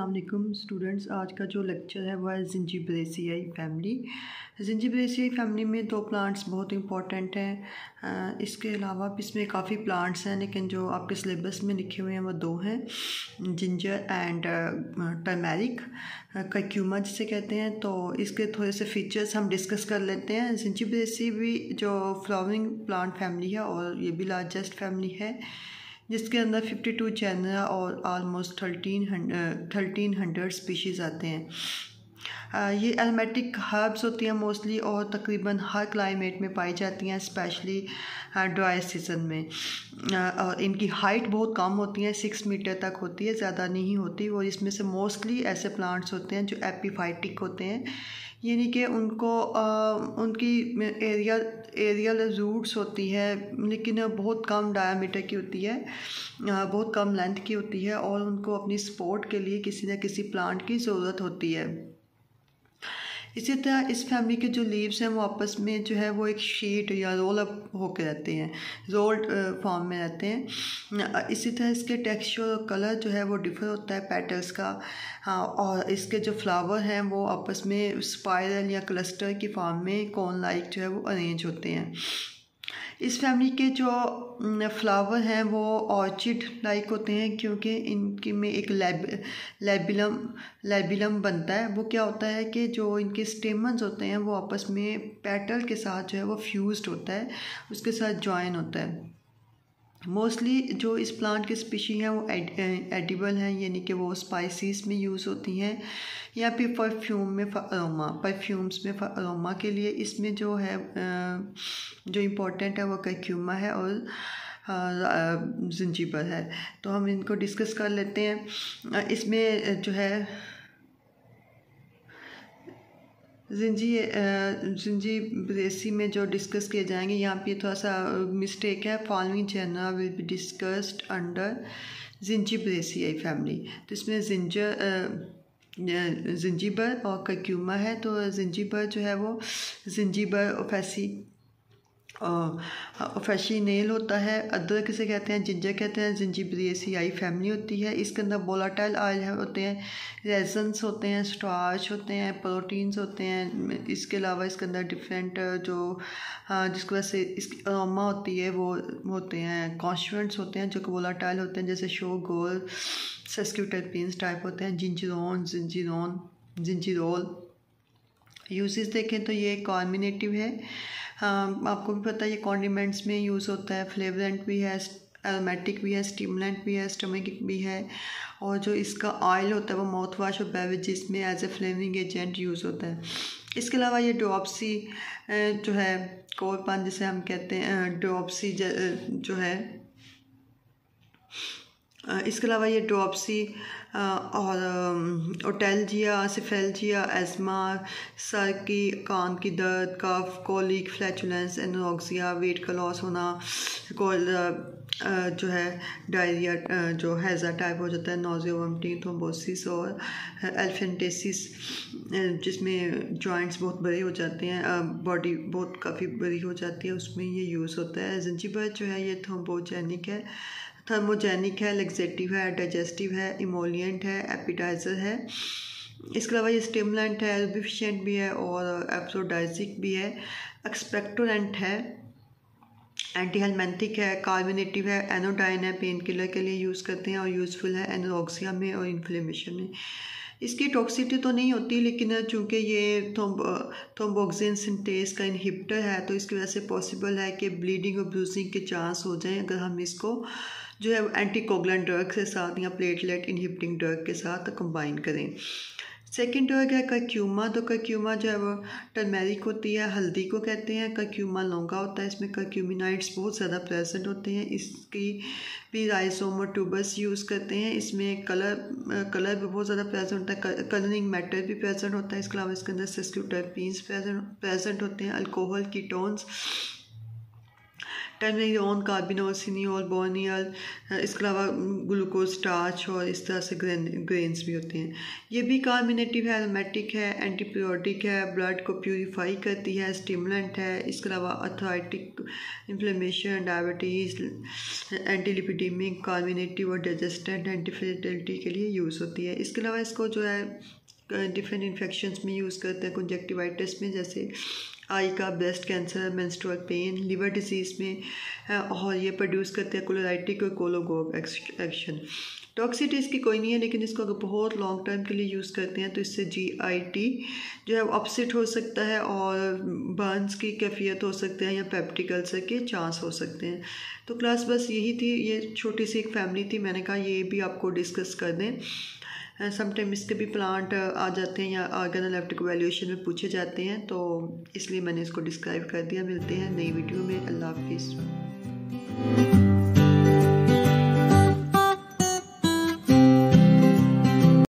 अस्सलाम वालेकुम स्टूडेंट्स। आज का जो लेक्चर है वो है जिंजिबरेसियाई फैमिली। जिंजिबरेसियाई फैमिली में दो प्लांट्स बहुत इंपॉर्टेंट हैं। इसके अलावा भी इसमें काफ़ी प्लांट्स हैं, लेकिन जो आपके सिलेबस में लिखे हुए हैं वो दो हैं, जिंजर एंड टर्मेरिक, कर्क्यूमा जिसे कहते हैं। तो इसके थोड़े से फीचर्स हम डिस्कस कर लेते हैं। जिंजिबरेसी भी जो फ्लावरिंग प्लांट फैमिली है और ये भी लार्जेस्ट फैमिली है, जिसके अंदर 52 जेनरा और आलमोस्ट 1300 स्पीशीज़ आते हैं। ये एरोमेटिक हर्ब्स होती हैं मोस्टली और तकरीबन हर क्लाइमेट में पाई जाती हैं, स्पेशली ड्राई सीज़न में। और इनकी हाइट बहुत कम होती है, 6 मीटर तक होती है, ज़्यादा नहीं होती। और इसमें से मोस्टली ऐसे प्लांट्स होते हैं जो एपीफाइटिक होते हैं, यानी कि उनको उनकी एरियल रूट्स होती है, लेकिन बहुत कम डायामीटर की होती है, बहुत कम लेंथ की होती है, और उनको अपनी सपोर्ट के लिए किसी न किसी प्लांट की ज़रूरत होती है। इसी तरह इस फैमिली के जो लीव्स हैं वो आपस में जो है वो एक शीट या रोल अप होकर रहते हैं, रोल्ड फॉर्म में रहते हैं। इसी तरह इसके टेक्सचर और कलर जो है वो डिफर होता है पेटल्स का। और इसके जो फ्लावर हैं वो आपस में स्पाइरल या क्लस्टर की फॉर्म में कोन लाइक जो है वो अरेंज होते हैं। इस फैमिली के जो फ्लावर हैं वो ऑर्चिड लाइक होते हैं, क्योंकि इनके में एक लैबिलम बनता है। वो क्या होता है कि जो इनके स्टेमन्स होते हैं वो आपस में पेटल के साथ जो है वो फ्यूज्ड होता है, उसके साथ जॉइन होता है। मोस्टली जो इस प्लांट की स्पीशी हैं वो एडिबल हैं, यानी कि वो स्पाइसीज में यूज़ होती हैं या फिर परफ्यूम्स में अरोमा के लिए। इसमें जो है जो इम्पोर्टेंट है वो कर्क्यूमा है और जिंजिबर है। तो हम इनको डिस्कस कर लेते हैं। इसमें जो है जिंजिबरेसी में जो डिस्कस किए जाएंगे, यहाँ पे थोड़ा सा मिस्टेक है। Following genera will be discussed under Zingiberaceae family. तो इसमें जिंजिबर और कर्क्यूमा है। तो जिंजिबर जो है वो जिंजिबर ओफेशिनेल होता है। अदरक किसे कहते हैं, जिंजर कहते हैं। जिंजिबरेसियाई फैमिली होती है। इसके अंदर वोलाटाइल ऑयल होते हैं, रेजन्स होते हैं, स्टार्च होते हैं, प्रोटीन्स होते हैं। इसके अलावा इसके अंदर डिफरेंट जो जिसकी वजह से इसकी अरोमा होती है वो होते हैं, कॉन्स्टिट्यूएंट्स होते हैं जो कि वोलाटाइल होते हैं, जैसे शोगोल, सेस्क्यूटरपीन्स टाइप होते हैं, जिंजिरोल। यूजेस देखें तो ये कॉम्बिनेटिव है। आपको भी पता है ये कॉन्डिमेंट्स में यूज़ होता है, फ्लेवरेंट भी है, एरोमेटिक भी है, स्टिमुलेंट भी है, स्टमकिक भी है। और जो इसका ऑयल होता है वो माउथ वॉश और बेवरेजेस में as a flavouring agent use होता है। इसके अलावा ये ड्रॉप्सी जो है, कोलपान जिसे हम कहते हैं, ड्रॉप्सी जो है, इसके अलावा ये ड्रॉप्सी और ओटेल्जिया, सिफेल्जिया, एज़मा, सर की, कान की दर्द, कफ, कोलिक, फ्लैचुलेंस, एनोरेक्सिया, वेट का लॉस होना, जो है डायरिया, जो हैज़ा टाइप हो जाता है, नोज़िया, वोमिटिंग, थ्रोम्बोसिस और एल्फेंटेसिस, जिसमें जॉइंट्स बहुत बड़े हो जाते हैं, बॉडी बहुत काफ़ी बड़ी हो जाती है, उसमें ये यूज़ होता है। जिंजिबर जो है ये थर्मोजेनिक है, लेक्सेटिव है, डाइजेस्टिव है, इमोलिएंट है, एपिटाइज़र है। इसके अलावा ये स्टिमुलेंट है, लुब्रिफिकेंट भी है और एप्सोडाइजिक भी है, एक्सपेक्टोरेंट है, एंटी हेलमेंथिक है, कार्बोनेटिव है, एनोडाइन है, पेन किलर के लिए यूज़ करते हैं और यूज़फुल है एनोरेक्सिया में और इन्फ्लेमेशन में। इसकी टॉक्सिसिटी तो नहीं होती, लेकिन चूँकि ये थ्रोम्बोक्सिन सिंथेस का इनहिबिटर है तो इसकी वजह से पॉसिबल है कि ब्लीडिंग और ब्रूजिंग के चांस हो जाएं अगर हम इसको जो है एंटीकोगुलेंट ड्रग के साथ या प्लेटलेट इनहिबिटिंग ड्रग के साथ कंबाइन करें। सेकेंड ड्रग है कर्क्यूमा। तो कर्क्यूमा जो है वो टर्मेरिक होती है, हल्दी को कहते हैं। कर्क्यूमा लौंगा होता है, इसमें कर्क्यूमिनाइड्स बहुत ज़्यादा प्रेजेंट होते हैं। इसकी भी राइजोम और ट्यूबर्स यूज़ करते हैं। इसमें कलर भी बहुत ज़्यादा प्रेजेंट होता है, कलरिंग मैटर भी प्रेजेंट होता है। इसके अलावा इसके अंदर सेस्क्यूटरपीन्स प्रेजेंट होते हैं, अल्कोहल, कीटोन्स, टर्मेरिन, कार्बिनोल, सिनियोल, बोर्नियल, इसके अलावा ग्लूकोज, स्टार्च और इस तरह से ग्रेन्स भी होते हैं। ये भी कार्मिनेटिव है, एरोमेटिक है, एंटीबायोटिक है, ब्लड को प्यूरिफाई करती है, स्टिमुलेंट है। इसके अलावा अर्थराइटिक, इन्फ्लेमेशन, डायबिटीज़, एंटीलिपिडेमिक, कार्मिनेटिव और डाइजेस्टेंट, एंटीफर्टिलिटी के लिए यूज़ होती है। इसके अलावा इसको जो है डिफरेंट इन्फेक्शंस में यूज़ करते हैं, कंजक्टिवाइटिस में, जैसे आई का, breast cancer, menstrual pain, liver disease में, और ये प्रोड्यूस करते हैं कोलोराइटिक और कोलोगोग एक्शन। टॉक्सिटी इसकी कोई नहीं है, लेकिन इसको अगर बहुत लॉन्ग टर्म के लिए यूज़ करते हैं तो इससे GIT जो है अपसेट हो सकता है और बर्न्स की कैफियत हो सकते हैं या पेप्टिक अल्सर के चांस हो सकते हैं। तो क्लास बस यही थी, ये छोटी सी एक फैमिली थी, मैंने कहा ये भी आपको डिस्कस कर दें। समटाइम इसके भी प्लांट आ जाते हैं या ऑर्गेनोलेप्टिक वैल्यूएशन में पूछे जाते हैं, तो इसलिए मैंने इसको डिस्क्राइब कर दिया। मिलते हैं नई वीडियो में। अल्लाह हाफिज़।